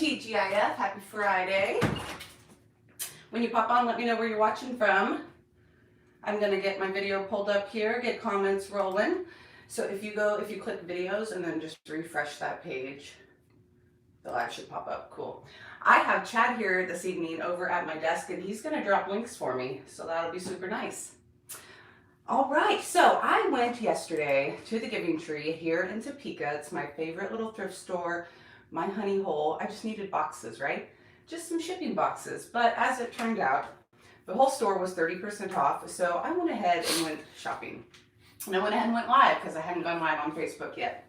TGIF, happy Friday. When you pop on, let me know where you're watching from. I'm gonna get my video pulled up here, get comments rolling. So if you click videos and then just refresh that page, the live should pop up, cool. I have Chad here this evening over at my desk and he's gonna drop links for me, so that'll be super nice. All right, so I went yesterday to the Giving Tree here in Topeka. It's my favorite little thrift store, my honey hole. I just needed boxes, right? Just some shipping boxes. But as it turned out, the whole store was 30% off. So I went ahead and went shopping. And I went ahead and went live because I hadn't gone live on Facebook yet.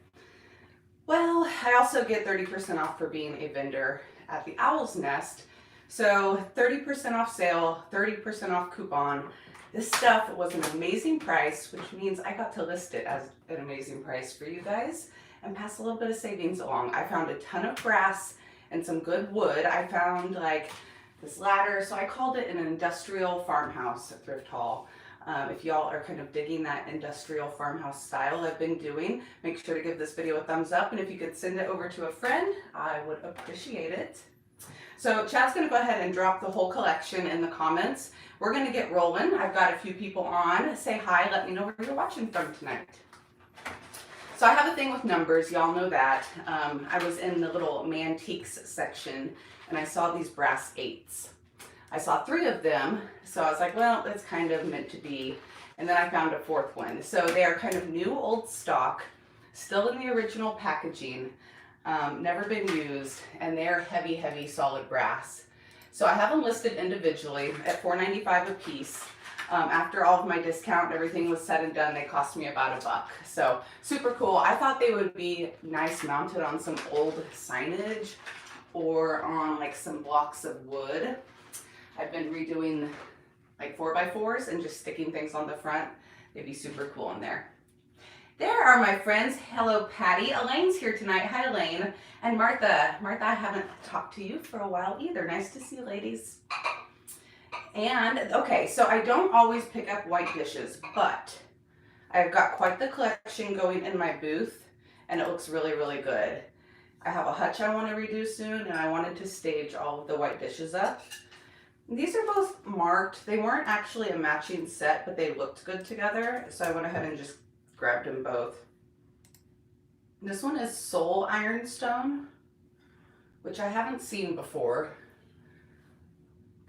Well, I also get 30% off for being a vendor at the Owl's Nest. So 30% off sale, 30% off coupon. This stuff was an amazing price, which means I got to list it as an amazing price for you guys and pass a little bit of savings along. I found a ton of brass and some good wood. I found like this ladder, so I called it an industrial farmhouse at Thrift Haul. If y'all are kind of digging that industrial farmhouse style I've been doing, make sure to give this video a thumbs up, and if you could send it over to a friend, I would appreciate it. So Chad's gonna go ahead and drop the whole collection in the comments. We're gonna get rolling. I've got a few people on. Say hi, let me know where you're watching from tonight. So I have a thing with numbers, y'all know that. I was in the little mantiques section and I saw these brass 8s. I saw 3 of them, so I was like, well, that's kind of meant to be. And then I found a 4th one. So they are kind of new old stock, still in the original packaging, never been used, and they're heavy, heavy solid brass. So I have them listed individually at $4.95 a piece. After all of my discount and everything was said and done, they cost me about $1. So super cool. I thought they would be nice mounted on some old signage or on like some blocks of wood. I've been redoing like 4x4s and just sticking things on the front. They'd be super cool in there. There are my friends. Hello, Patty. Elaine's here tonight. Hi, Elaine. And Martha. Martha, I haven't talked to you for a while either. Nice to see you, ladies. And, okay, so I don't always pick up white dishes, but I've got quite the collection going in my booth, and it looks really, really good. I have a hutch I want to redo soon, and I wanted to stage all of the white dishes up. These are both marked. They weren't actually a matching set, but they looked good together, so I went ahead and just grabbed them both. This one is Soul Ironstone, which I haven't seen before.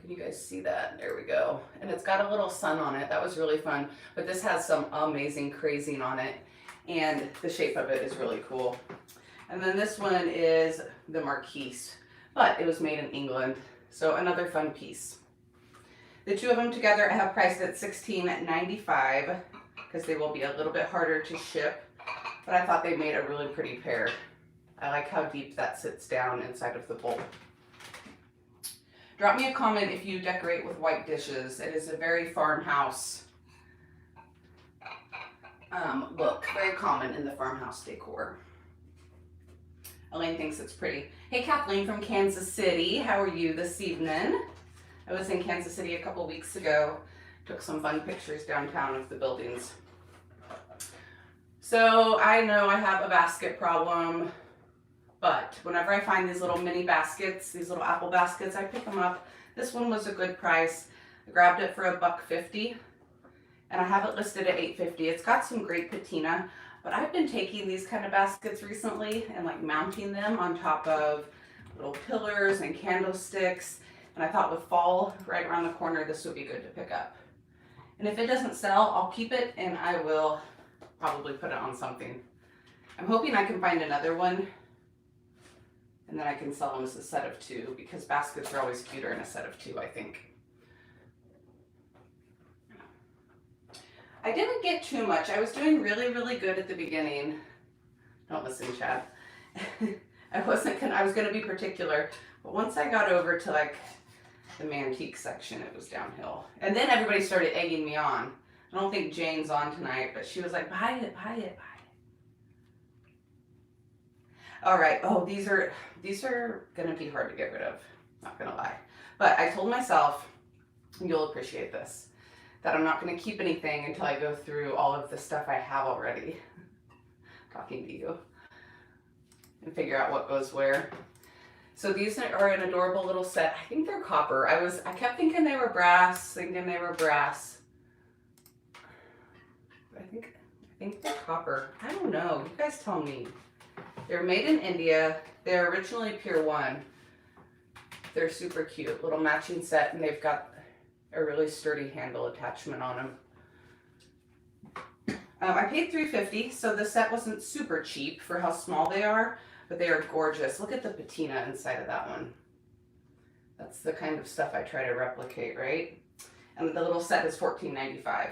Can you guys see that? There we go. And it's got a little sun on it. That was really fun. But this has some amazing crazing on it, and the shape of it is really cool. And then this one is the Marquise, but it was made in England. So another fun piece. The 2 of them together I have priced at $16.95 because they will be a little bit harder to ship, but I thought they made a really pretty pair. I like how deep that sits down inside of the bowl. Drop me a comment if you decorate with white dishes. It is a very farmhouse look, very common in the farmhouse decor. Elaine thinks it's pretty. Hey, Kathleen from Kansas City. How are you this evening? I was in Kansas City a couple weeks ago. Took some fun pictures downtown of the buildings. So I know I have a basket problem, but whenever I find these little mini baskets, these little apple baskets, I pick them up. This one was a good price. I grabbed it for $1.50, and I have it listed at $8.50. It's got some great patina. But I've been taking these kind of baskets recently and like mounting them on top of little pillars and candlesticks. And I thought with fall right around the corner, this would be good to pick up. And if it doesn't sell, I'll keep it and I will probably put it on something. I'm hoping I can find another one and then I can sell them as a set of 2 because baskets are always cuter in a set of 2, I think. I didn't get too much. I was doing really, really good at the beginning. Don't listen, Chad. I was going to be particular, but once I got over to like the mantique section, it was downhill. And then everybody started egging me on. I don't think Jane's on tonight, but she was like, buy it, buy it, buy it. All right. Oh, these are going to be hard to get rid of. Not going to lie. But I told myself, you'll appreciate this, that I'm not going to keep anything until I go through all of the stuff I have already. Talking to you. And figure out what goes where. So these are an adorable little set. I think they're copper. I kept thinking they were brass, I think they're copper. I don't know. You guys tell me. They're made in India. They're originally Pure One. They're super cute. Little matching set, and they've got a really sturdy handle attachment on them. I paid $3.50, so the set wasn't super cheap for how small they are, but they are gorgeous. Look at the patina inside of that one. That's the kind of stuff I try to replicate, right? And the little set is $14.95.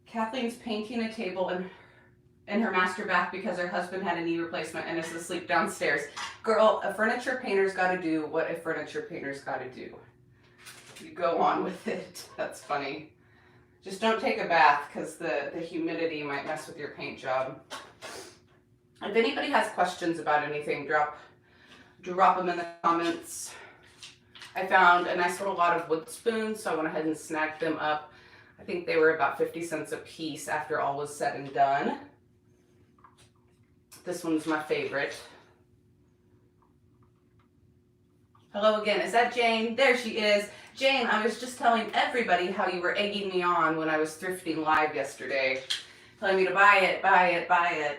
Kathleen's painting a table in her master bath because her husband had a knee replacement and is asleep downstairs. Girl, a furniture painter's got to do what a furniture painter's got to do. You go on with it. That's funny. Just don't take a bath because the humidity might mess with your paint job. If anybody has questions about anything, drop them in the comments. I found a nice little lot of wood spoons, so I went ahead and snagged them up. I think they were about 50 cents a piece after all was said and done. This one's my favorite. Hello again. Is that Jane? There she is. Jane, I was just telling everybody how you were egging me on when I was thrifting live yesterday. Telling me to buy it, buy it, buy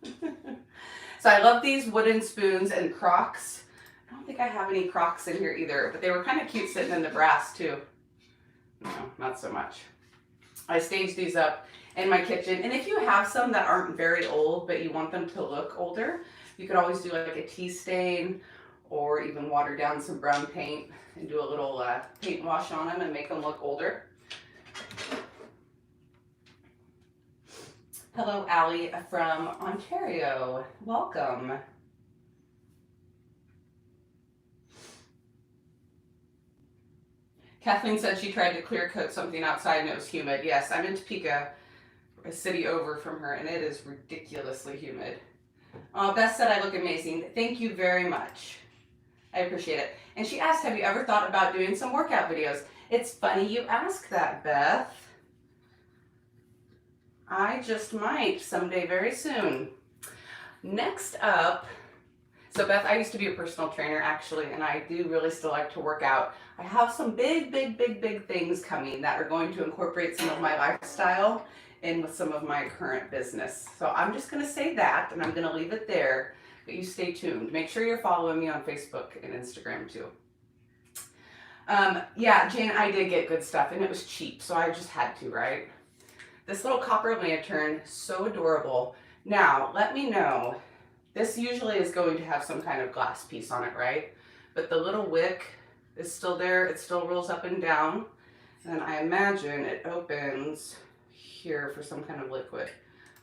it. So I love these wooden spoons and crocks. I don't think I have any crocks in here either, but they were kind of cute sitting in the brass too. No, not so much. I staged these up in my kitchen, and if you have some that aren't very old but you want them to look older, you could always do like a tea stain or even water down some brown paint and do a little paint wash on them and make them look older. Hello, Allie from Ontario. Welcome. Kathleen said she tried to clear coat something outside and it was humid. Yes, I'm in Topeka, a city over from her, and it is ridiculously humid. Beth said I look amazing. Thank you very much. I appreciate it. And she asked, have you ever thought about doing some workout videos? It's funny you ask that, Beth. I just might someday very soon. Next up, so Beth, I used to be a personal trainer actually, and I do really still like to work out. I have some big things coming that are going to incorporate some of my lifestyle in with some of my current business. So I'm just gonna say that, and I'm gonna leave it there, but you stay tuned. Make sure you're following me on Facebook and Instagram too. Yeah, Jane, I did get good stuff, and it was cheap, so I just had to, right? This little copper lantern, so adorable. Now, let me know, this usually is going to have some kind of glass piece on it, right? But the little wick is still there. It still rolls up and down. And I imagine it opens here for some kind of liquid.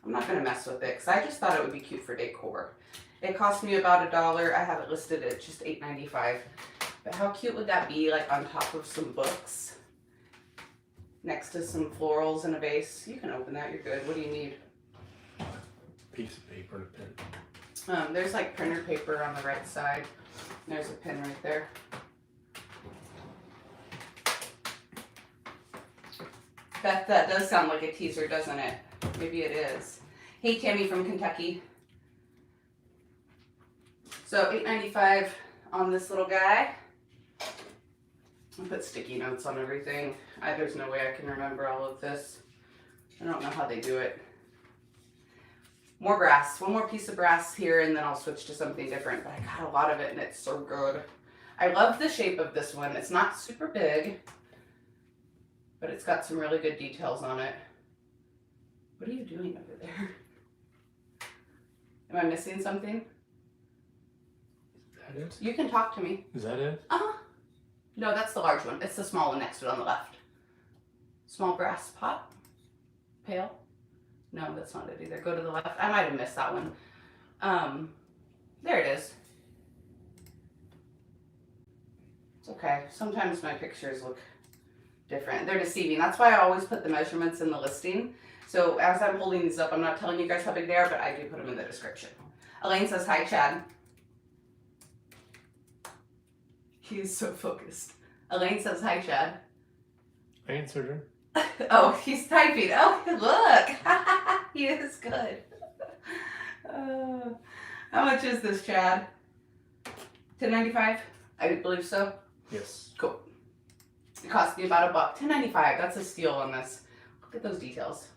I'm not gonna mess with it because I just thought it would be cute for decor. It cost me about $1. I have it listed at just $8.95. But how cute would that be, like on top of some books? Next to some florals in a vase. You can open that, you're good. What do you need? Piece of paper and a pen. There's like printer paper on the right side. There's a pen right there. Beth, that does sound like a teaser, doesn't it? Maybe it is. Hey, Tammy from Kentucky. So $8.95 on this little guy. I put sticky notes on everything. There's no way I can remember all of this. I don't know how they do it. More brass. One more piece of brass here, and then I'll switch to something different. But I got a lot of it, and it's so good. I love the shape of this one. It's not super big, but it's got some really good details on it. What are you doing over there? Am I missing something? Is that it? You can talk to me. Is that it? No, that's the large one. It's the small one next to it on the left. Small brass pot. Pail. No, that's not it either. Go to the left. I might have missed that one. There it is. It's okay. Sometimes my pictures look different. They're deceiving. That's why I always put the measurements in the listing. So as I'm holding these up, I'm not telling you guys how big they are, but I do put them in the description. Elaine says, hi, Chad. He's so focused. Elaine says, hi, Chad. I answered her. Oh, he's typing. Oh, look. He is good. How much is this, Chad? $10.95? I believe so. Yes. Cool. It cost me about $1. $10.95. That's a steal on this. Look at those details.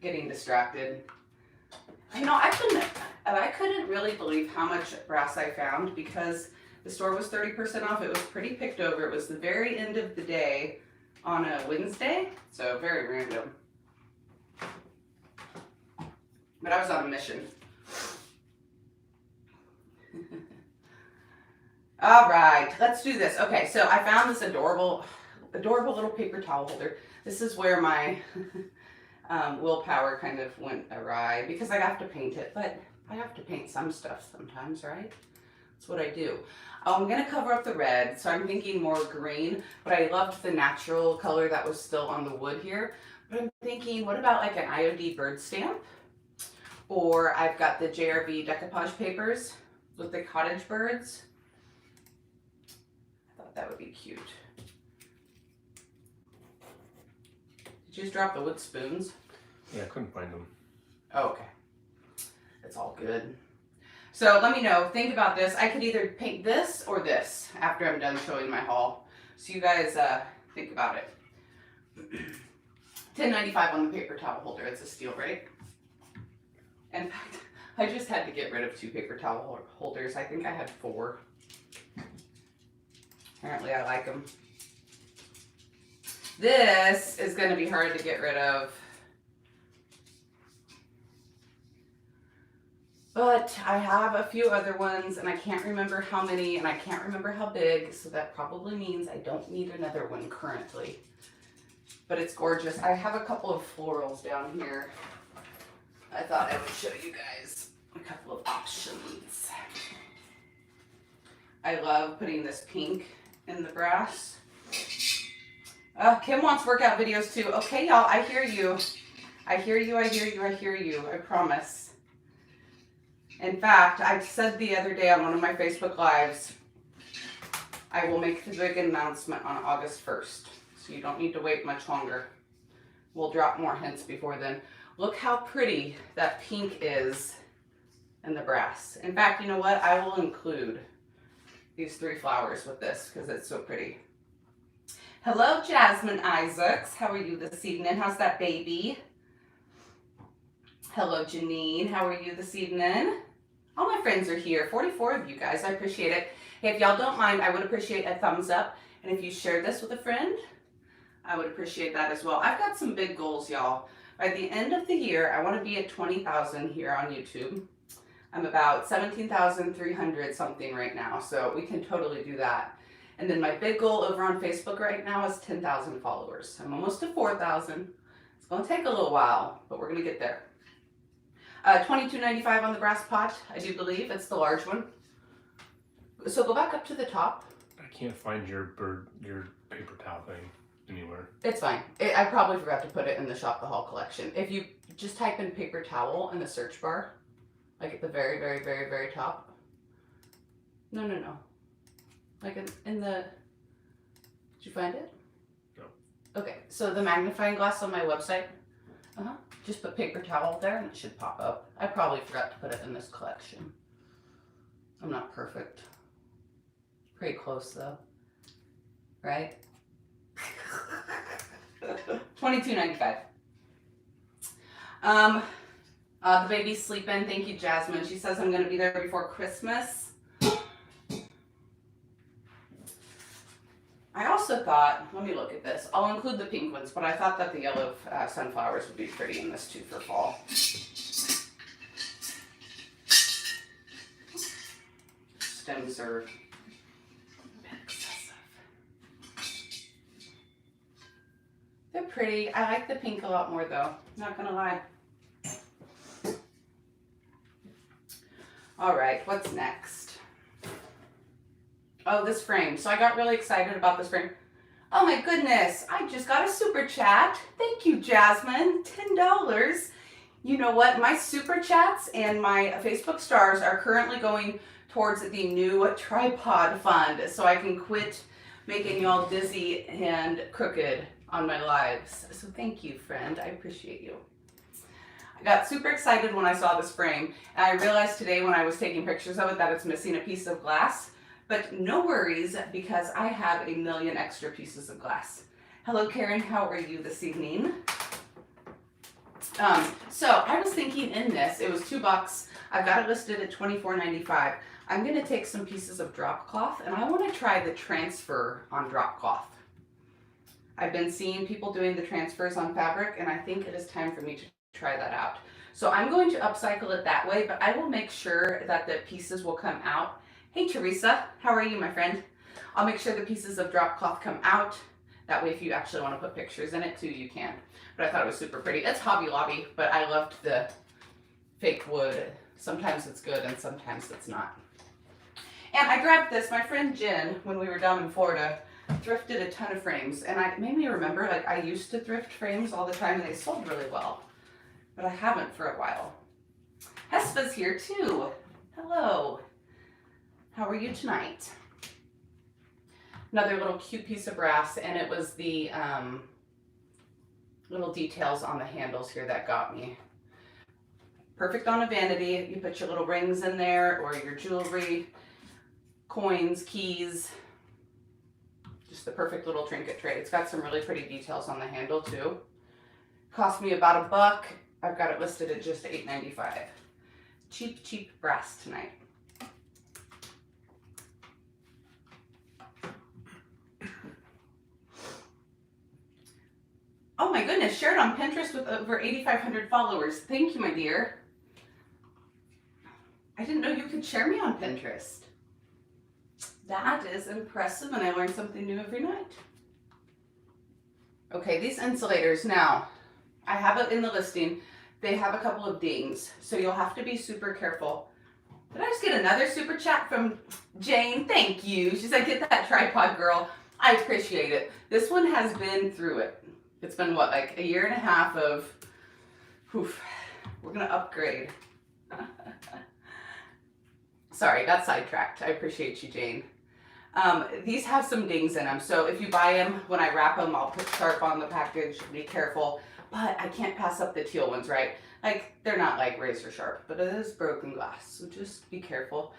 Getting distracted. You know, I couldn't really believe how much brass I found because the store was 30% off. It was pretty picked over. It was the very end of the day on a Wednesday, so very random. But I was on a mission. All right, let's do this. Okay, so I found this adorable little paper towel holder. This is where my willpower kind of went awry because I have to paint it, but I have to paint some stuff sometimes, right? That's what I do. I'm gonna cover up the red, so I'm thinking more green, but I loved the natural color that was still on the wood here. But I'm thinking, what about like an IOD bird stamp? Or I've got the JRV decoupage papers with the cottage birds. I thought that would be cute. Did you just drop the wood spoons? Yeah, I couldn't find them. Oh, okay. It's all good. So let me know. Think about this. I could either paint this or this after I'm done showing my haul. So you guys think about it. $10.95 on the paper towel holder. It's a steal, right? In fact, I just had to get rid of 2 paper towel holders. I think I had 4. Apparently I like them. This is going to be hard to get rid of. But I have a few other ones and I can't remember how many and I can't remember how big, so that probably means I don't need another one currently. But it's gorgeous. I have a couple of florals down here. I thought I would show you guys a couple of options. I love putting this pink in the brass. Kim wants workout videos too. Okay, y'all, I hear you. I hear you, I hear you, I hear you. I promise. In fact, I said the other day on one of my Facebook Lives, I will make the big announcement on August 1st. So you don't need to wait much longer. We'll drop more hints before then. Look how pretty that pink is in the brass. In fact, you know what? I will include these 3 flowers with this because it's so pretty. Hello, Jasmine Isaacs. How are you this evening? How's that baby? Hello, Janine. How are you this evening? All my friends are here. 44 of you guys. I appreciate it. Hey, if y'all don't mind, I would appreciate a thumbs up. And if you share this with a friend, I would appreciate that as well. I've got some big goals, y'all. By the end of the year, I want to be at 20,000 here on YouTube. I'm about 17,300 something right now, so we can totally do that. And then my big goal over on Facebook right now is 10,000 followers. I'm almost to 4,000. It's going to take a little while, but we're going to get there. $22.95 on the brass pot, I do believe. It's the large one. So go back up to the top. I can't find your paper towel thing anywhere. It's fine. I probably forgot to put it in the Shop the Haul collection. If you just type in paper towel in the search bar, like at the very, very, very, very top. No. Like in the, did you find it? No. Okay, so the magnifying glass on my website, just put paper towel there and it should pop up. I probably forgot to put it in this collection. I'm not perfect. Pretty close though, right? $22.95. The baby's sleeping. Thank you, Jasmine. She says I'm going to be there before Christmas. I also thought, let me look at this. I'll include the pink ones, but I thought that the yellow sunflowers would be pretty in this too for fall. Stems are a bit excessive. They're pretty. I like the pink a lot more though, not gonna lie. All right, what's next? Oh, this frame. So I got really excited about this frame. Oh my goodness, I just got a super chat. Thank you, Jasmine. $10. You know what? My super chats and my Facebook stars are currently going towards the new tripod fund so I can quit making y'all dizzy and crooked on my lives. So thank you, friend. I appreciate you. I got super excited when I saw this frame, and I realized today when I was taking pictures of it that it's missing a piece of glass, but no worries because I have a million extra pieces of glass. Hello Karen, how are you this evening? So I was thinking in this, it was $2. I've got it listed at $24.95. I'm gonna take some pieces of drop cloth and I wanna try the transfer on drop cloth. I've been seeing people doing the transfers on fabric and I think it is time for me to try that out. So I'm going to upcycle it that way, but I will make sure that the pieces will come out. Hey Teresa, how are you, my friend? I'll make sure the pieces of drop cloth come out. That way if you actually want to put pictures in it too, you can. But I thought it was super pretty. It's Hobby Lobby, but I loved the fake wood. Sometimes it's good and sometimes it's not. And I grabbed this, my friend Jen, when we were down in Florida, thrifted a ton of frames. And it made me remember, like I used to thrift frames all the time and they sold really well. But I haven't for a while. Hespa's here too. Hello. How are you tonight? Another little cute piece of brass, and it was the little details on the handles here that got me. Perfect on a vanity. You put your little rings in there or your jewelry, coins, keys. Just the perfect little trinket tray. It's got some really pretty details on the handle too. Cost me about $1. I've got it listed at just $8.95. Cheap, cheap brass tonight. Oh my goodness, shared on Pinterest with over 8,500 followers. Thank you, my dear. I didn't know you could share me on Pinterest. That is impressive, and I learn something new every night. Okay, these insulators now, I have it in the listing. They have a couple of dings, so you'll have to be super careful. Did I just get another super chat from Jane? Thank you. She's like, get that tripod, girl. I appreciate it. This one has been through it. It's been what, like a year and a half of, oof, we're gonna upgrade. Sorry, got sidetracked. I appreciate you, Jane. These have some dings in them, so if you buy them, when I wrap them, I'll put sharp on the package, be careful. But I can't pass up the teal ones, right? Like, they're not like razor sharp, but it is broken glass, so just be careful.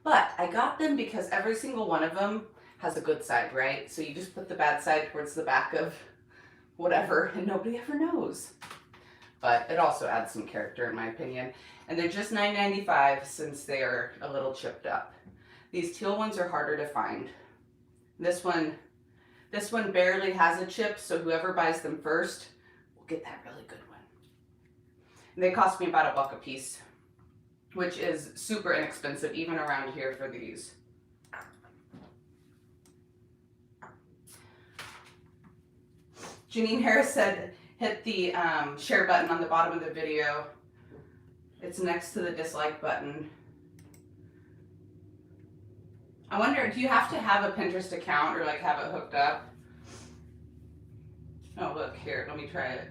But I got them because every single one of them has a good side, right? So you just put the bad side towards the back of whatever, and nobody ever knows. But it also adds some character, in my opinion. And they're just $9.95 since they are a little chipped up. These teal ones are harder to find. This one barely has a chip, so whoever buys them first will get that really good one. And they cost me about $1 a piece, which is super inexpensive, even around here for these. Janine Harris said, hit the share button on the bottom of the video. It's next to the dislike button. I wonder, do you have to have a Pinterest account or like have it hooked up? Oh, look here, let me try it.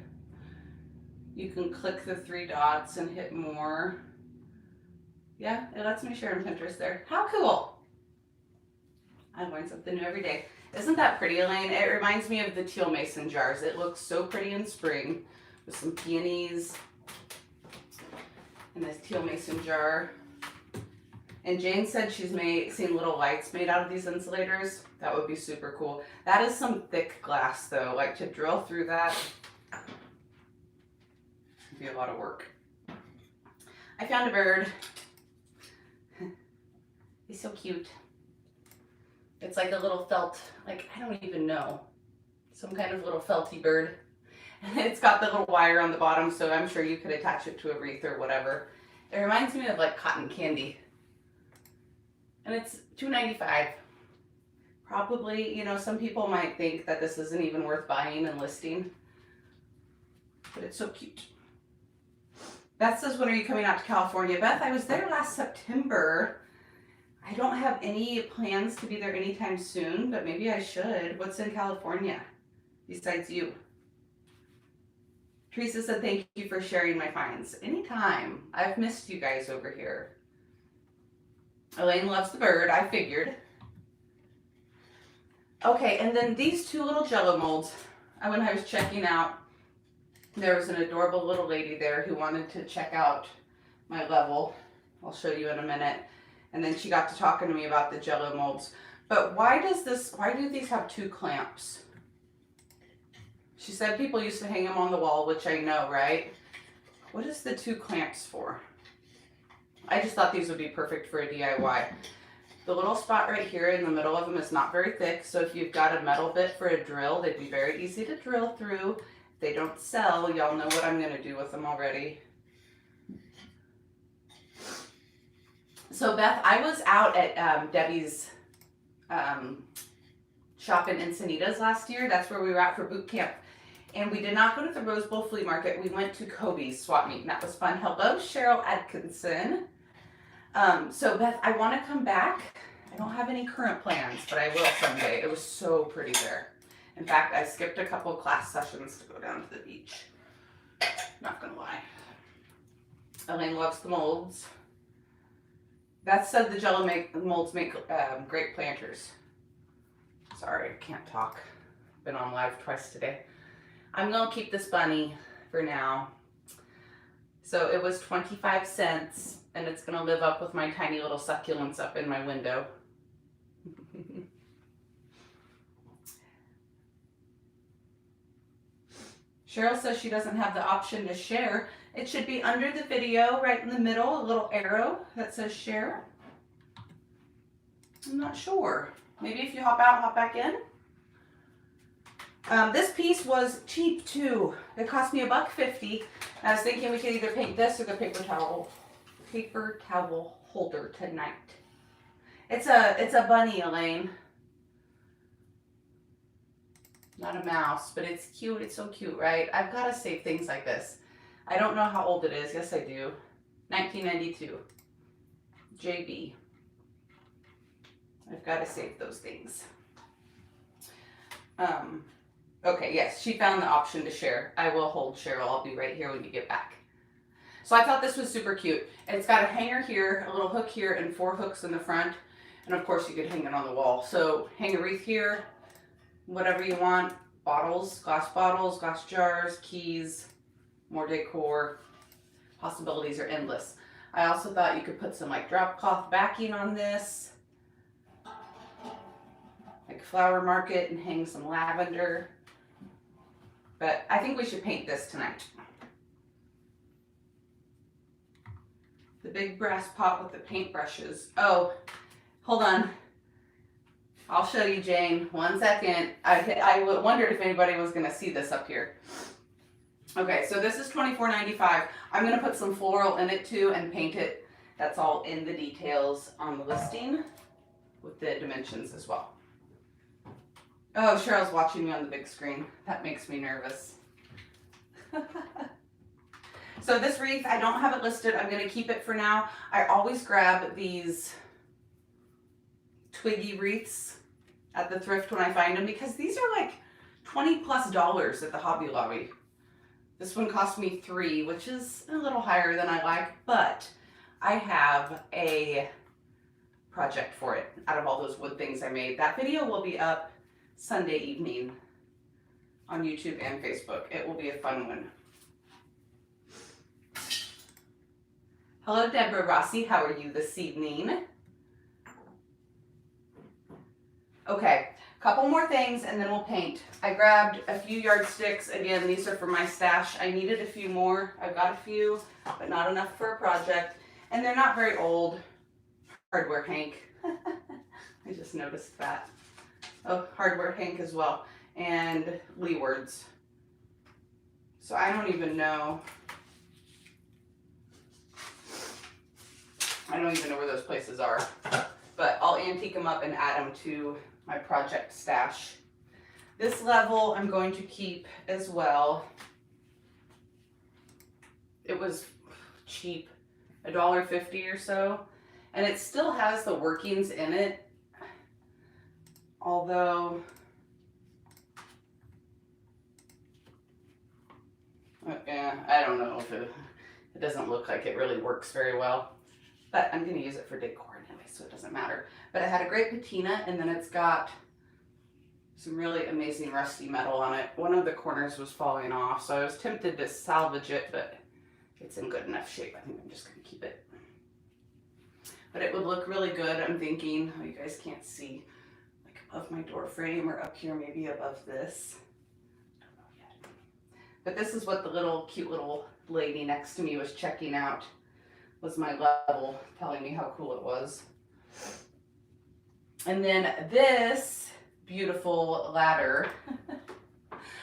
You can click the 3 dots and hit more. Yeah, it lets me share on Pinterest there. How cool. I learn something new every day. Isn't that pretty, Elaine? It reminds me of the teal mason jars. It looks so pretty in spring with some peonies and this teal mason jar. And Jane said she's seen little lights made out of these insulators. That would be super cool. That is some thick glass though. Like to drill through that would be a lot of work. I found a bird. He's so cute. It's like a little felt, like I don't even know. Some kind of little felty bird. And it's got the little wire on the bottom, so I'm sure you could attach it to a wreath or whatever. It reminds me of like cotton candy. And it's $2.95. Probably, you know, some people might think that this isn't even worth buying and listing. But it's so cute. Beth says, when are you coming out to California? Beth, I was there last September. I don't have any plans to be there anytime soon, but maybe I should. What's in California besides you? Teresa said, thank you for sharing my finds. Anytime. I've missed you guys over here. Elaine loves the bird, I figured. Okay, and then these 2 little Jello molds, when I was checking out, There was an adorable little lady there who wanted to check out my level. I'll show you in a minute. And then she got to talking to me about the Jello molds. But why do these have 2 clamps? She said people used to hang them on the wall, which I know, right? What is the 2 clamps for? I just thought these would be perfect for a DIY. The little spot right here in the middle of them is not very thick, so if you've got a metal bit for a drill, they'd be very easy to drill through. If they don't sell, y'all know what I'm gonna do with them already. So Beth, I was out at Debbie's shop in Encinitas last year. That's where we were at for boot camp. And we did not go to the Rose Bowl flea market. We went to Kobe's swap meet, and that was fun. Hello, Cheryl Atkinson. So Beth, I want to come back. I don't have any current plans, but I will someday. It was so pretty there. In fact, I skipped a couple class sessions to go down to the beach. Not gonna lie. Elaine loves the molds. Beth said the Jello molds make great planters. Sorry, I can't talk. Been on live twice today. I'm gonna keep this bunny for now. So it was 25 cents, and it's gonna live up with my tiny little succulents up in my window. Cheryl says she doesn't have the option to share. It should be under the video, right in the middle, a little arrow that says share. I'm not sure. Maybe if you hop out, hop back in. This piece was cheap too. It cost me $1.50. I was thinking we could either paint this or the paper towel holder tonight. It's a bunny, Elaine. Not a mouse, but it's cute. It's so cute, right? I've got to save things like this. I don't know how old it is. Yes, I do. 1992. JB. I've got to save those things. Okay, yes, she found the option to share. I will hold Cheryl. I'll be right here when you get back. So I thought this was super cute. It's got a hanger here, a little hook here, and 4 hooks in the front. And of course you could hang it on the wall. So hang a wreath here, whatever you want. Bottles, glass jars, keys, more decor. Possibilities are endless. I also thought you could put some like drop cloth backing on this. Like flower market and hang some lavender. But I think we should paint this tonight. The big brass pot with the paintbrushes. Oh, hold on. I'll show you, Jane. 1 second. I wondered if anybody was going to see this up here. Okay, so this is $24.95. I'm going to put some floral in it too and paint it. That's all in the details on the listing with the dimensions as well. Oh, Cheryl's watching me on the big screen. That makes me nervous. So this wreath, I don't have it listed. I'm going to keep it for now. I always grab these twiggy wreaths at the thrift when I find them because these are like $20+ at the Hobby Lobby. This one cost me $3, which is a little higher than I like, but I have a project for it out of all those wood things I made. That video will be up Sunday evening on YouTube and Facebook. It will be a fun one. Hello, Deborah Rossi. How are you this evening? Okay, couple more things and then we'll paint. I grabbed a few yardsticks. Again, these are for my stash. I needed a few more. I've got a few, but not enough for a project. And they're not very old. Hardware Hank. I just noticed that. Oh, Hardware Hank as well. And Leewards. So I don't even know. I don't even know where those places are. But I'll antique them up and add them to my project stash. This level I'm going to keep as well. It was cheap, $1.50 or so. And it still has the workings in it. Although, I don't know if it doesn't look like it really works very well. But I'm going to use it for decor anyway, so it doesn't matter. But it had a great patina, and then it's got some really amazing rusty metal on it. One of the corners was falling off, so I was tempted to salvage it, but it's in good enough shape. I think I'm just gonna keep it. But it would look really good, I'm thinking. Oh, you guys can't see, like above my door frame or up here, maybe above this. Don't know yet. But this is what the little cute little lady next to me was checking out, was my level, telling me how cool it was. And then this beautiful ladder,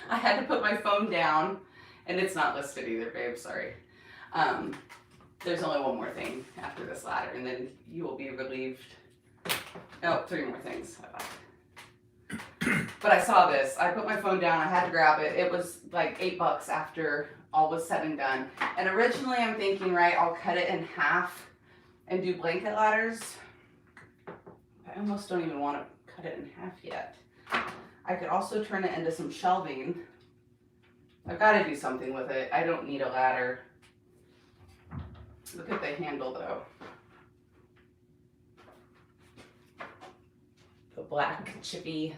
I had to put my phone down, and it's not listed either, babe, sorry. There's only one more thing after this ladder, and then you will be relieved. No, 3 more things. But I saw this. I put my phone down. I had to grab it. It was like $8 after all was said and done. And originally I'm thinking, right, I'll cut it in half and do blanket ladders. I almost don't even want to cut it in half yet. I could also turn it into some shelving. I've got to do something with it. I don't need a ladder. Look at the handle though. The black chippy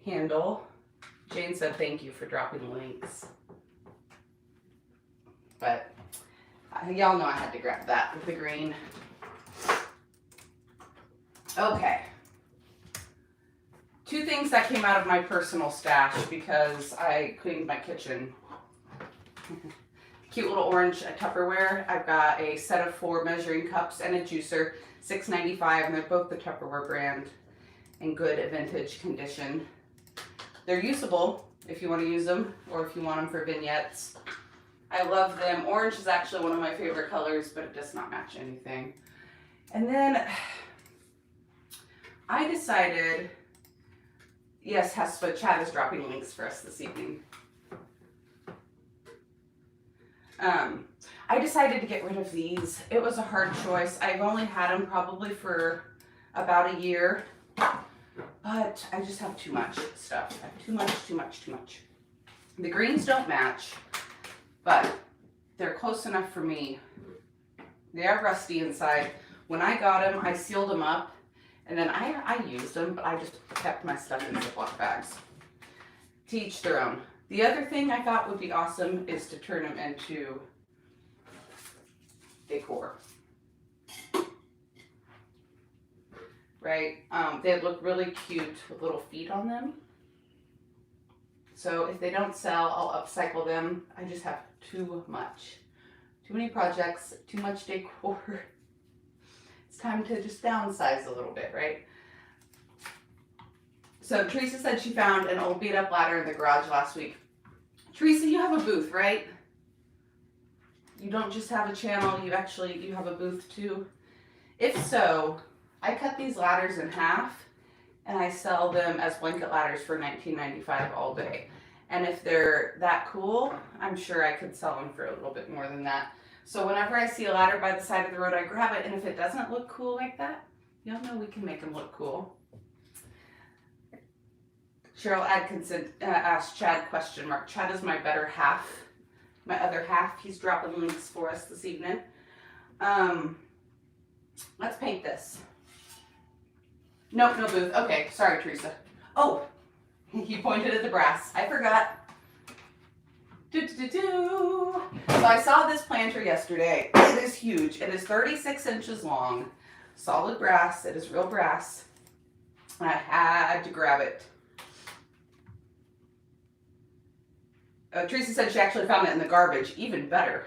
handle. Jane said thank you for dropping links. But y'all know I had to grab that with the green. Okay. 2 things that came out of my personal stash because I cleaned my kitchen. Cute little orange Tupperware. I've got a set of 4 measuring cups and a juicer, $6.95, and they're both the Tupperware brand in good vintage condition. They're usable if you want to use them or if you want them for vignettes. I love them. Orange is actually one of my favorite colors, but it does not match anything. And then I decided, yes, Hespa, Chad is dropping links for us this evening. I decided to get rid of these. It was a hard choice. I've only had them probably for about a year, but I just have too much stuff. I have too much. The greens don't match, but they're close enough for me. They are rusty inside. When I got them, I sealed them up, and then I used them, but I just kept my stuff in Ziploc bags. To each their own. The other thing I thought would be awesome is to turn them into decor. Right? They look really cute with little feet on them. So if they don't sell, I'll upcycle them. I just have too much. Too many projects, too much decor. It's time to just downsize a little bit, right? So Teresa said she found an old beat up ladder in the garage last week. Teresa, you have a booth, right? You don't just have a channel, you have a booth too. If so, I cut these ladders in half and I sell them as blanket ladders for $19.95 all day. And if they're that cool, I'm sure I could sell them for a little bit more than that. So whenever I see a ladder by the side of the road, I grab it, and if it doesn't look cool like that, y'all know we can make them look cool. Cheryl Atkinson asked Chad, question mark. Chad is my better half, my other half. He's dropping links for us this evening. Let's paint this. Nope, no booth. Okay, sorry, Teresa. Oh, he pointed at the brass. I forgot. So I saw this planter yesterday. It is huge. It is 36 inches long. Solid brass. It is real brass. And I had to grab it. Teresa said she actually found it in the garbage. Even better.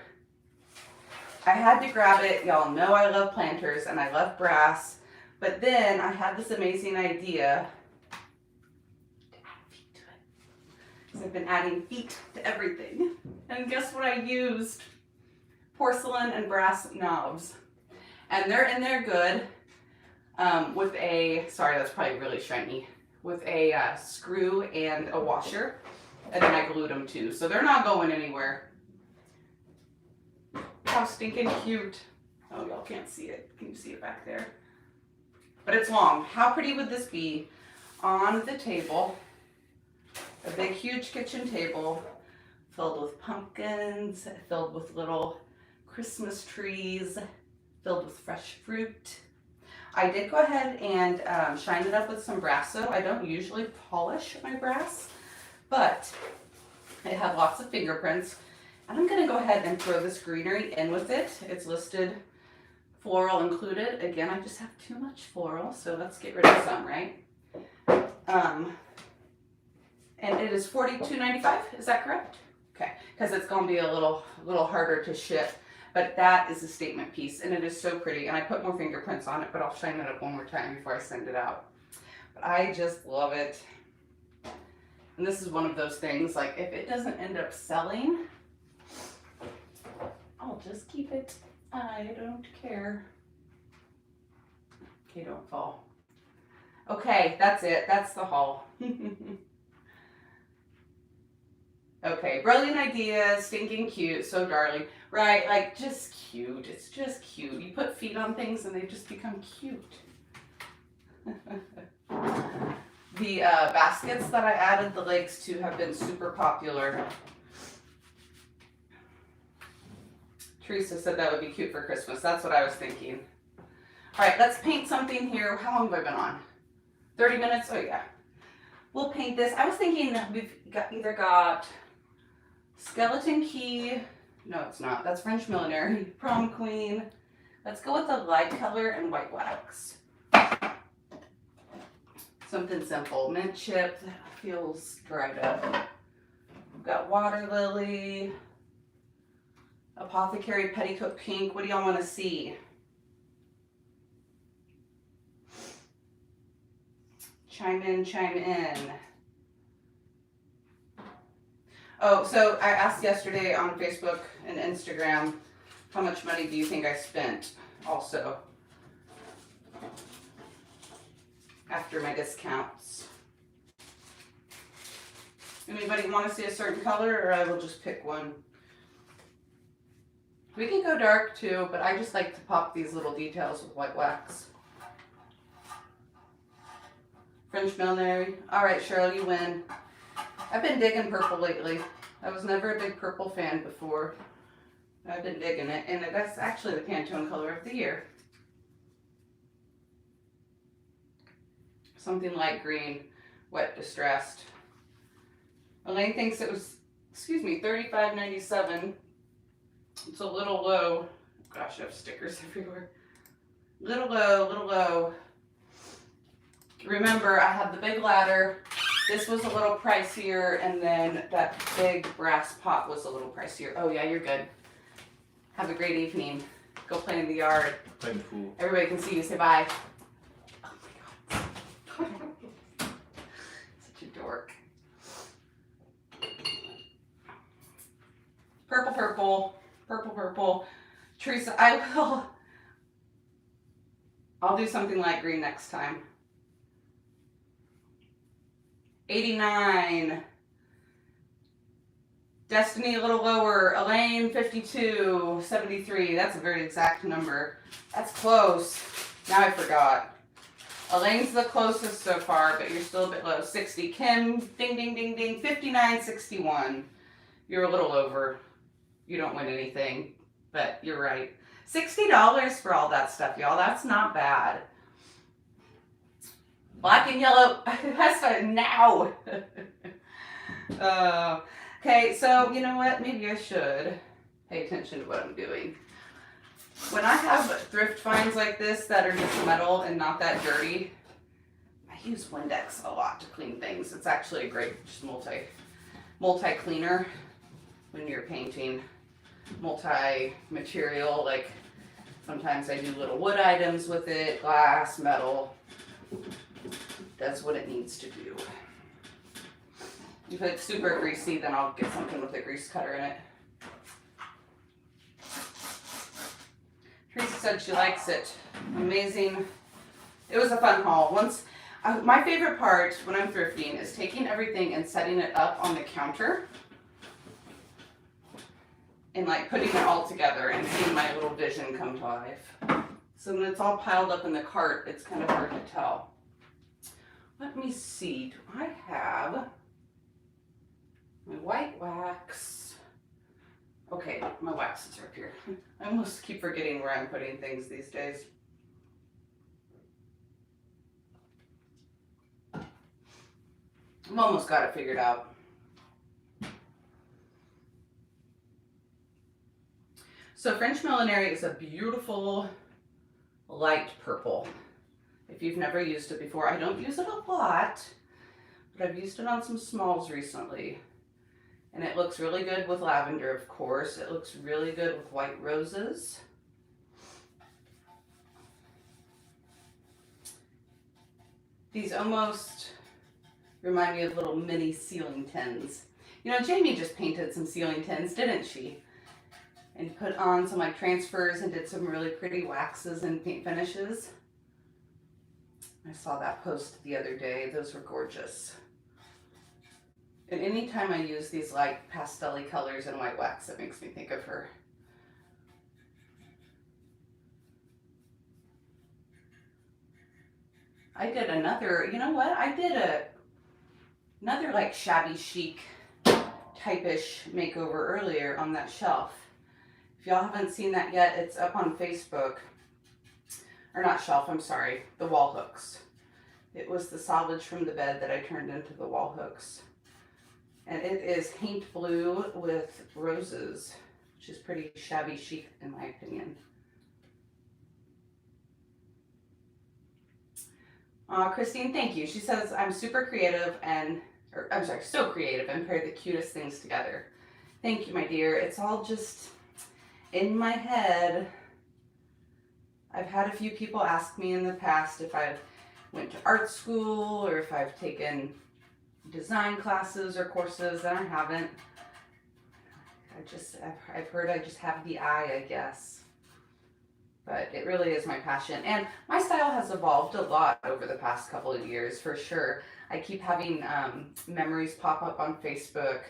I had to grab it. Y'all know I love planters and I love brass. But then I had this amazing idea to add feet to it. Because I've been adding feet to everything. And guess what I used? Porcelain and brass knobs. And they're in there good with a, sorry, that's probably really shiny, with a screw and a washer. And then I glued them too. So they're not going anywhere. How stinking cute. Oh, y'all can't see it. Can you see it back there? But it's long. How pretty would this be on the table? A big, huge kitchen table filled with pumpkins, filled with little Christmas trees, filled with fresh fruit. I did go ahead and shine it up with some brass. So I don't usually polish my brass, but I have lots of fingerprints. And I'm gonna go ahead and throw this greenery in with it. It's listed floral included. Again, I just have too much floral, so let's get rid of some, right? And it is $42.95, is that correct? Okay, because it's gonna be a little harder to ship. But that is a statement piece, and it is so pretty. And I put more fingerprints on it, but I'll shine it up one more time before I send it out. But I just love it. And this is one of those things, like if it doesn't end up selling, I'll just keep it. I don't care. Okay, don't fall. Okay, that's it. That's the haul. Okay, brilliant idea, stinking cute, so darling. Right, like just cute. It's just cute. You put feet on things and they just become cute. The baskets that I added the legs to have been super popular. Teresa said that would be cute for Christmas. That's what I was thinking. All right, let's paint something here. How long have I been on? 30 minutes? Oh yeah. We'll paint this. I was thinking we've either got Skeleton Key. No, it's not. That's French Millinery. Prom Queen. Let's go with the light color and white wax. Something simple. Mint chip that feels dried up. We've got Water Lily. Apothecary Petticoat Pink. What do y'all want to see? Chime in, chime in. Oh, so I asked yesterday on Facebook and Instagram, how much money do you think I spent also after my discounts? Anybody want to see a certain color, or I will just pick one? We can go dark too, but I just like to pop these little details with white wax. French Millinery. All right, Cheryl, you win. I've been digging purple lately. I was never a big purple fan before. I've been digging it, and that's actually the Pantone color of the year. Something light green, wet distressed. Elaine thinks it was, $35.97. It's a little low. Gosh, I have stickers everywhere. Little low. Remember, I have the big ladder. This was a little pricier, and then that big brass pot was a little pricier. Oh yeah, you're good. Have a great evening. Go play in the yard. Play in the pool. Everybody can see you. Say bye. Oh my God. Such a dork. Purple. Teresa, I'll do something light green next time. 89. Destiny a little lower. Elaine 52. 73. That's a very exact number. That's close. Now I forgot. Elaine's the closest so far, but you're still a bit low. 60. Kim, ding. 59.61. You're a little over. You don't win anything, but you're right. $60 for all that stuff, y'all. That's not bad. Black and yellow. That's now. Okay, so you know what? Maybe I should pay attention to what I'm doing. When I have thrift finds like this that are just metal and not that dirty, I use Windex a lot to clean things. It's actually a great just multi cleaner when you're painting. Multi-material, like sometimes I do little wood items with it, glass, metal. Does what it needs to do. If it's super greasy, then I'll get something with a grease cutter in it. Teresa said she likes it. Amazing. It was a fun haul. My favorite part when I'm thrifting is taking everything and setting it up on the counter and like putting it all together and seeing my little vision come to life. So when it's all piled up in the cart, it's kind of hard to tell. Let me see, do I have my white wax? Okay, my wax is up here. I almost keep forgetting where I'm putting things these days. I've almost got it figured out. So French Millinery is a beautiful light purple. If you've never used it before, I don't use it a lot, but I've used it on some smalls recently. And it looks really good with lavender, of course. It looks really good with white roses. These almost remind me of little mini ceiling tins. You know, Jamie just painted some ceiling tins, didn't she? And put on some like transfers and did some really pretty waxes and paint finishes. I saw that post the other day. Those were gorgeous. And anytime I use these like pastel-y colors and white wax, it makes me think of her. I did another, you know what? I did another like shabby chic type-ish makeover earlier on that shelf. If y'all haven't seen that yet, it's up on Facebook. Or not shelf, I'm sorry, the wall hooks. It was the salvage from the bed that I turned into the wall hooks. And it is paint blue with roses, which is pretty shabby chic in my opinion. Christine, thank you. She says, I'm super creative and, or I'm sorry, so creative and paired the cutest things together. Thank you, my dear. It's all just in my head. I've had a few people ask me in the past if I've went to art school or if I've taken design classes or courses, and I haven't. I've heard I just have the eye, I guess. But it really is my passion. And my style has evolved a lot over the past couple of years, for sure. I keep having memories pop up on Facebook,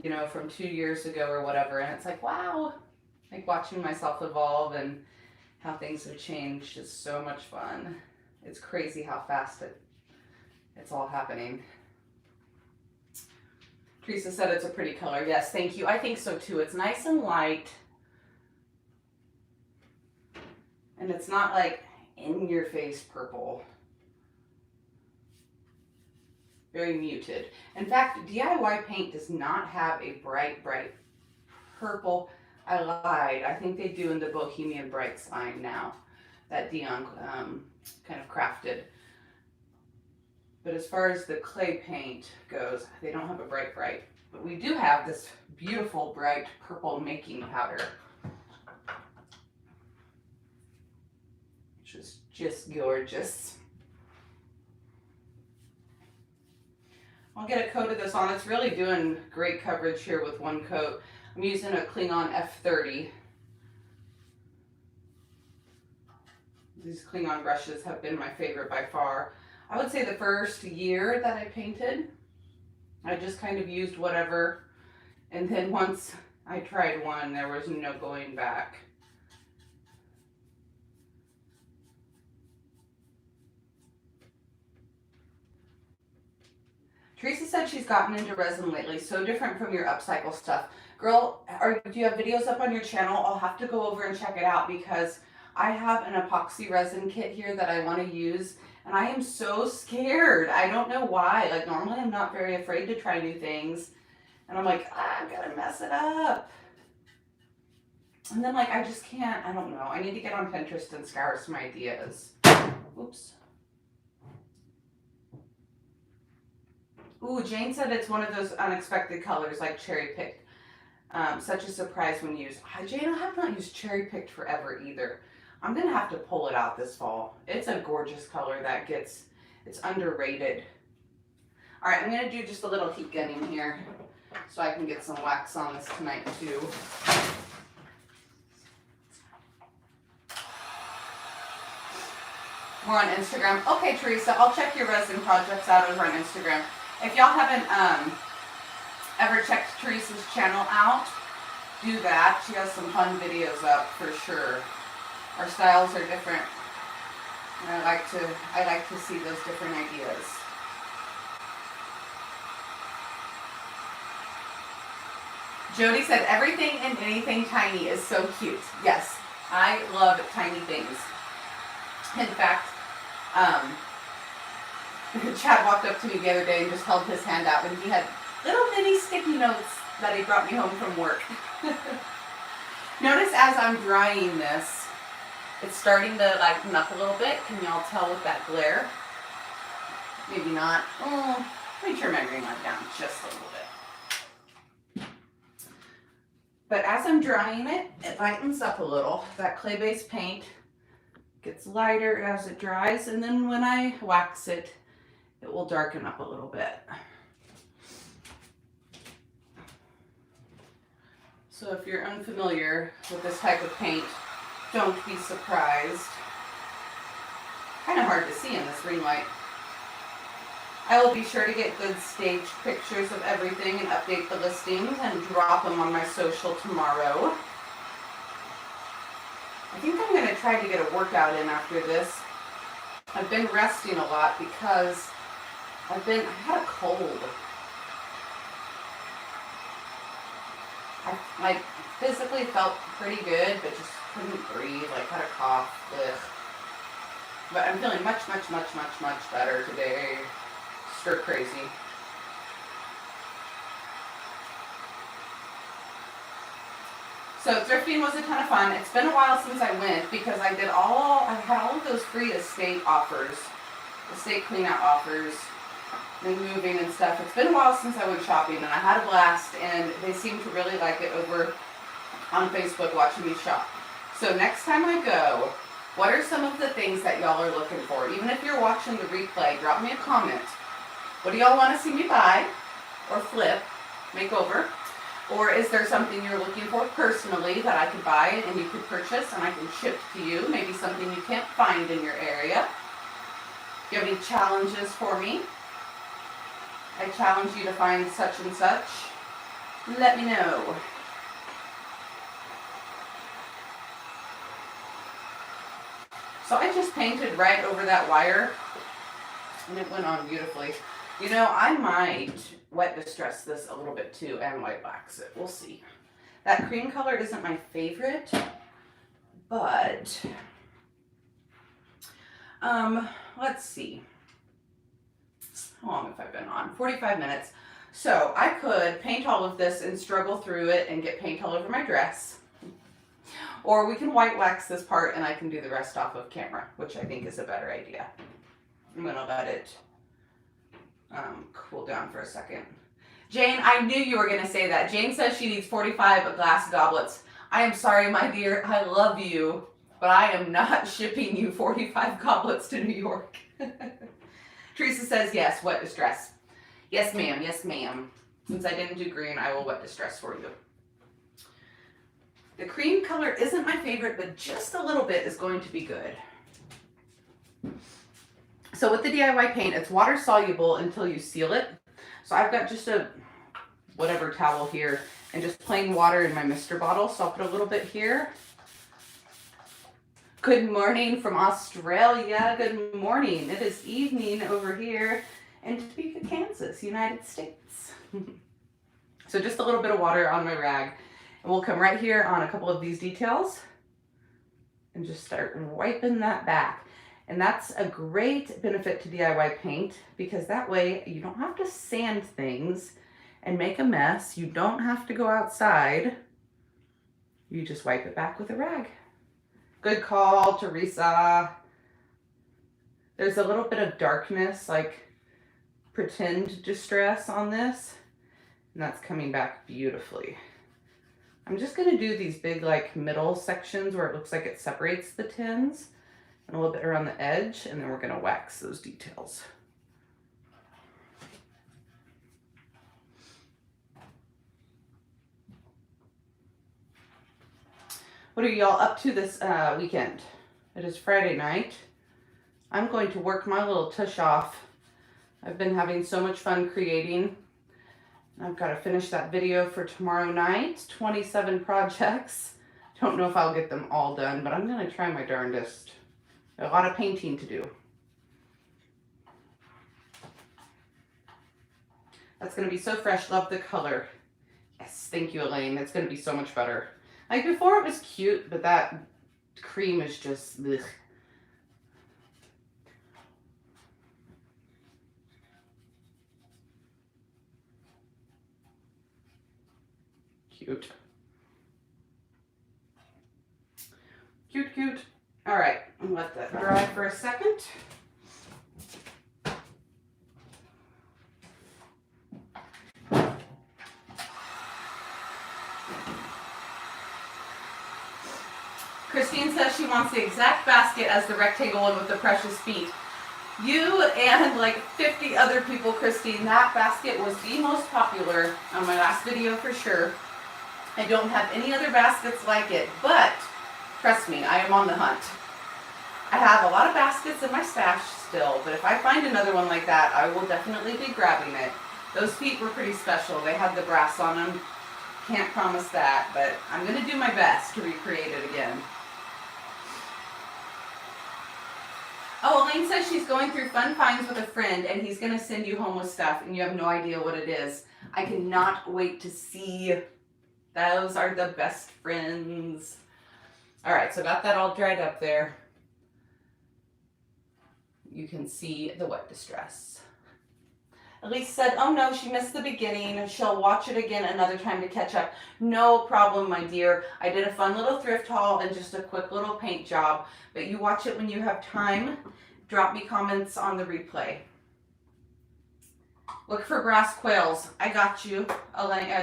you know, from 2 years ago or whatever. And it's like, wow, like watching myself evolve and how things have changed is so much fun. It's crazy how fast it's all happening. Teresa said it's a pretty color. Yes, thank you. I think so too. It's nice and light. And it's not like in your face purple. Very muted. In fact, DIY paint does not have a bright, bright purple. I lied. I think they do in the Bohemian Brights line now that Dion kind of crafted. But as far as the clay paint goes, they don't have a bright, bright. But we do have this beautiful, bright purple making powder, which is just gorgeous. I'll get a coat of this on. It's really doing great coverage here with one coat. I'm using a Klingon F30. These Klingon brushes have been my favorite by far. I would say the first year that I painted, I just kind of used whatever. And then once I tried one, there was no going back. Teresa said she's gotten into resin lately, so different from your upcycle stuff. Girl, do you have videos up on your channel? I'll have to go over and check it out because I have an epoxy resin kit here that I want to use, and I am so scared. I don't know why. Like, normally I'm not very afraid to try new things, and I'm like, I'm gonna mess it up. And then, like, I just can't. I don't know. I need to get on Pinterest and scour some ideas. Oops. Ooh, Jane said it's one of those unexpected colors, like cherry picked. Such a surprise when used. Jane, I have not used cherry picked forever either. I'm gonna have to pull it out this fall. It's a gorgeous color that it's underrated. All right, I'm gonna do just a little heat gunning here so I can get some wax on this tonight too. We're on Instagram. Okay, Teresa, I'll check your resin projects out over on Instagram. If y'all haven't ever checked Teresa's channel out, do that. She has some fun videos up for sure. Our styles are different, and I like to see those different ideas. Jody said everything and anything tiny is so cute. Yes, I love tiny things. In fact, Chad walked up to me the other day and just held his hand out, and he had little mini sticky notes that he brought me home from work. Notice as I'm drying this, it's starting to lighten up a little bit. Can y'all tell with that glare? Maybe not. Oh, let me turn my ring light down just a little bit. But as I'm drying it, it lightens up a little. That clay-based paint gets lighter as it dries, and then when I wax it, it will darken up a little bit. So if you're unfamiliar with this type of paint, don't be surprised. Kind of hard to see in this ring light. I will be sure to get good staged pictures of everything and update the listings and drop them on my social tomorrow. I think I'm going to try to get a workout in after this. I've been resting a lot because I had a cold. I physically felt pretty good, but just couldn't breathe, like had a cough. Ugh. But I'm feeling much better today. Stir crazy. So thrifting was a ton of fun. It's been a while since I went because I had all of those free estate offers, estate clean out offers, and moving and stuff. It's been a while since I went shopping, and I had a blast, and they seem to really like it over on Facebook watching me shop. So next time I go, what are some of the things that y'all are looking for? Even if you're watching the replay, drop me a comment. What do y'all want to see me buy or flip, make over? Or is there something you're looking for personally that I could buy and you could purchase and I can ship to you? Maybe something you can't find in your area. Do you have any challenges for me? I challenge you to find such and such. Let me know. So I just painted right over that wire and it went on beautifully. You know, I might wet distress this a little bit too and white wax it. We'll see. That cream color isn't my favorite, but let's see. How long have I been on? 45 minutes. So I could paint all of this and struggle through it and get paint all over my dress. Or we can white wax this part and I can do the rest off of camera, which I think is a better idea. I'm gonna let it cool down for a second. Jane, I knew you were gonna say that. Jane says she needs 45 glass goblets. I am sorry, my dear, I love you, but I am not shipping you 45 goblets to New York. Teresa says yes, wet distress. Yes, ma'am, yes, ma'am. Since I didn't do green, I will wet distress for you. The cream color isn't my favorite, but just a little bit is going to be good. So with the DIY paint, it's water soluble until you seal it. So I've got just a whatever towel here and just plain water in my mister bottle. So I'll put a little bit here. Good morning from Australia. Good morning. It is evening over here in Topeka, Kansas, United States. So just a little bit of water on my rag. And we'll come right here on a couple of these details and just start wiping that back. And that's a great benefit to DIY paint because that way you don't have to sand things and make a mess. You don't have to go outside. You just wipe it back with a rag. Good call, Teresa. There's a little bit of darkness, like pretend distress on this, and that's coming back beautifully. I'm just gonna do these big like middle sections where it looks like it separates the tins and a little bit around the edge, and then we're gonna wax those details. What are y'all up to this weekend? It is Friday night. I'm going to work my little tush off. I've been having so much fun creating. I've got to finish that video for tomorrow night. 27 projects. Don't know if I'll get them all done, but I'm going to try my darndest. A lot of painting to do. That's going to be so fresh. Love the color. Yes, thank you, Elaine. It's going to be so much better. Like before it was cute, but that cream is just ugh. Cute. Cute, cute. All right, let that dry for a second. Christine says she wants the exact basket as the rectangle one with the precious feet. You and like 50 other people, Christine, that basket was the most popular on my last video for sure. I don't have any other baskets like it, but trust me, I am on the hunt. I have a lot of baskets in my stash still, but if I find another one like that, I will definitely be grabbing it. Those feet were pretty special. They had the brass on them. Can't promise that, but I'm going to do my best to recreate it again. Oh, Elaine says she's going through fun finds with a friend and he's going to send you home with stuff and you have no idea what it is. I cannot wait to see. Those are the best friends. All right, so got that all dried up there. You can see the wet distress. Elise said, oh no, she missed the beginning. She'll watch it again another time to catch up. No problem, my dear. I did a fun little thrift haul and just a quick little paint job. But you watch it when you have time. Drop me comments on the replay. Look for brass quails. I got you,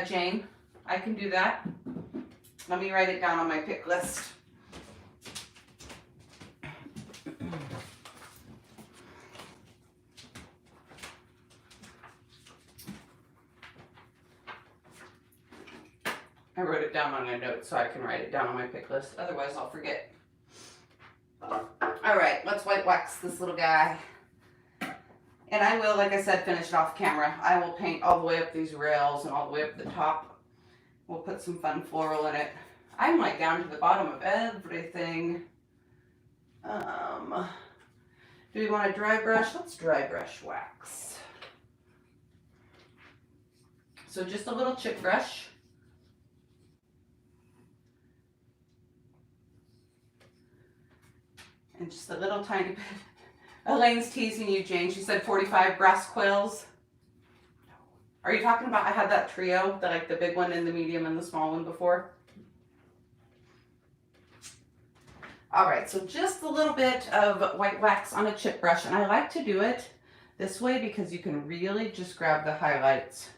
Jane. I can do that. Let me write it down on my pick list. I wrote it down on a note so I can write it down on my pick list. Otherwise, I'll forget. All right, let's white wax this little guy. And I will, like I said, finish it off camera. I will paint all the way up these rails and all the way up the top. We'll put some fun floral in it. I'm like down to the bottom of everything. Do we want a dry brush? Let's dry brush wax. So just a little chip brush. And just a little tiny bit. Elaine's teasing you, Jane. She said 45 brass quills. Are you talking about, I had that trio, like the big one and the medium and the small one before? All right, so just a little bit of white wax on a chip brush. And I like to do it this way because you can really just grab the highlights.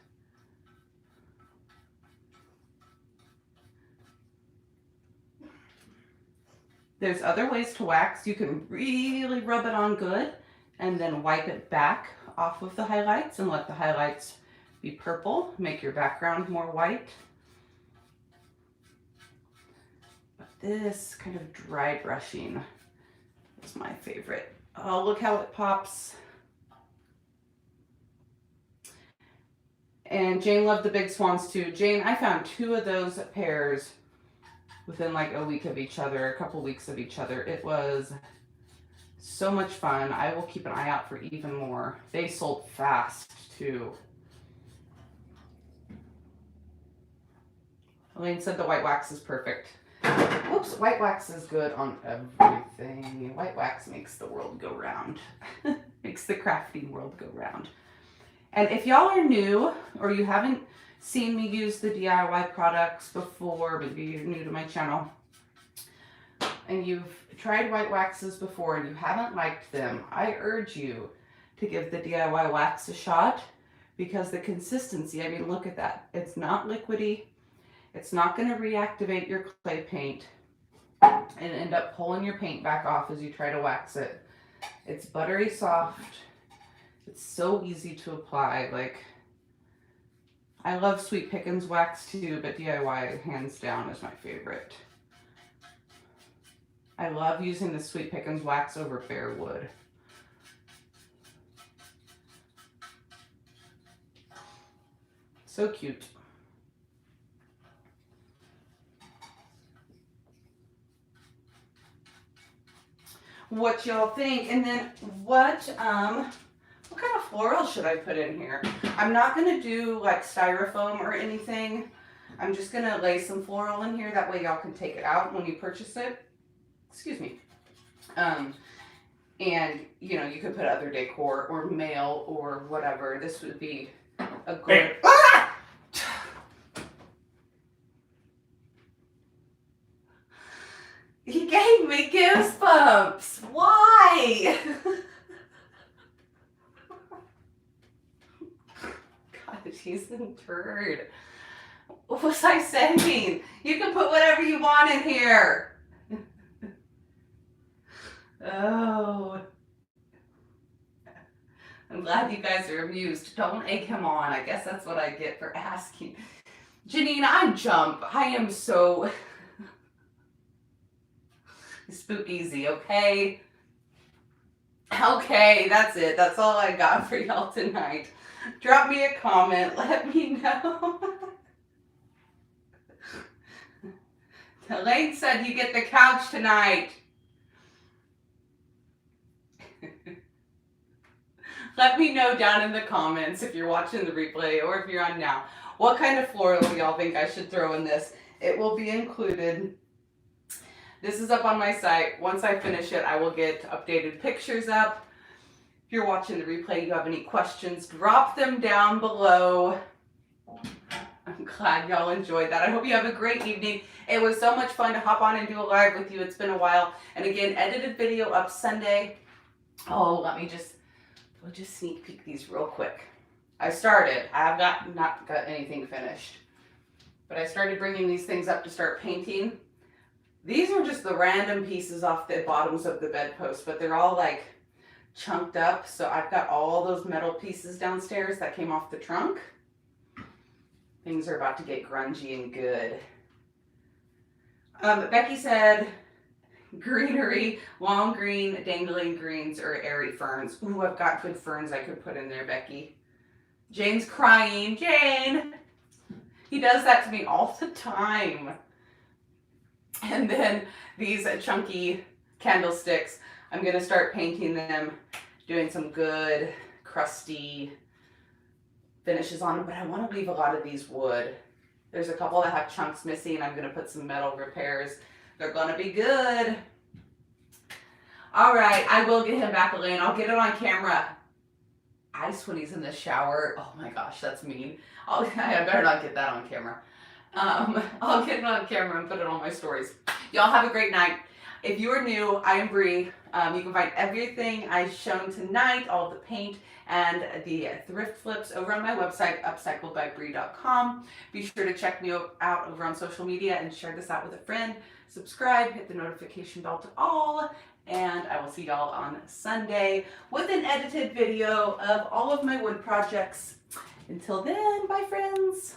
There's other ways to wax. You can really rub it on good and then wipe it back off of the highlights and let the highlights be purple, make your background more white. But this kind of dry brushing is my favorite. Oh, look how it pops. And Jane loved the big swans too. Jane, I found 2 of those pairs within like a week of each other, a couple weeks of each other. It was so much fun. I will keep an eye out for even more. They sold fast too. Elaine said the white wax is perfect. Whoops, white wax is good on everything. White wax makes the world go round. Makes the crafting world go round. And if y'all are new or you haven't seen me use the DIY products before, maybe you're new to my channel, and you've tried white waxes before and you haven't liked them, I urge you to give the DIY wax a shot because the consistency, I mean, look at that. It's not liquidy. It's not going to reactivate your clay paint and end up pulling your paint back off as you try to wax it. It's buttery soft. It's so easy to apply. Like, I love Sweet Pickins wax too, but DIY hands down is my favorite. I love using the Sweet Pickins wax over bare wood. So cute. What y'all think? And then what kind of floral should I put in here? I'm not gonna do like styrofoam or anything. I'm just gonna lay some floral in here. That way y'all can take it out when you purchase it. Excuse me. And you know, you could put other decor or mail or whatever. This would be a good. Ah! goosebumps. Why? God, she's a turd. What was I saying? You can put whatever you want in here. Oh. I'm glad you guys are amused. Don't egg him on. I guess that's what I get for asking. Janine, I jump. I am so spook easy, okay? Okay, that's it. That's all I got for y'all tonight. Drop me a comment. Let me know. Elaine said you get the couch tonight. Let me know down in the comments if you're watching the replay or if you're on now. What kind of floral y'all think I should throw in this? It will be included. This is up on my site. Once I finish it, I will get updated pictures up. If you're watching the replay, you have any questions, drop them down below. I'm glad y'all enjoyed that. I hope you have a great evening. It was so much fun to hop on and do a live with you. It's been a while. And again, edited video up Sunday. Oh, we'll just sneak peek these real quick. I have not got anything finished, but I started bringing these things up to start painting. These are just the random pieces off the bottoms of the bedpost, but they're all like chunked up. So I've got all those metal pieces downstairs that came off the trunk. Things are about to get grungy and good. Becky said, greenery, long green, dangling greens, or airy ferns. Ooh, I've got good ferns I could put in there, Becky. Jane's crying. Jane! He does that to me all the time. And then these chunky candlesticks, I'm going to start painting them, doing some good crusty finishes on them, but I want to leave a lot of these wood. There's a couple that have chunks missing. I'm going to put some metal repairs. They're going to be good. All right, I will get him back, Elaine. I'll get it on camera. Ice when he's in the shower. Oh my gosh, that's mean. I better not get that on camera. I'll get it on camera and put it on my stories. Y'all have a great night. If you are new, I am Bri. You can find everything I've shown tonight, all the paint and the thrift flips over on my website, upcycledbybri.com. Be sure to check me out over on social media and share this out with a friend. Subscribe, hit the notification bell to all, and I will see y'all on Sunday with an edited video of all of my wood projects. Until then, bye friends.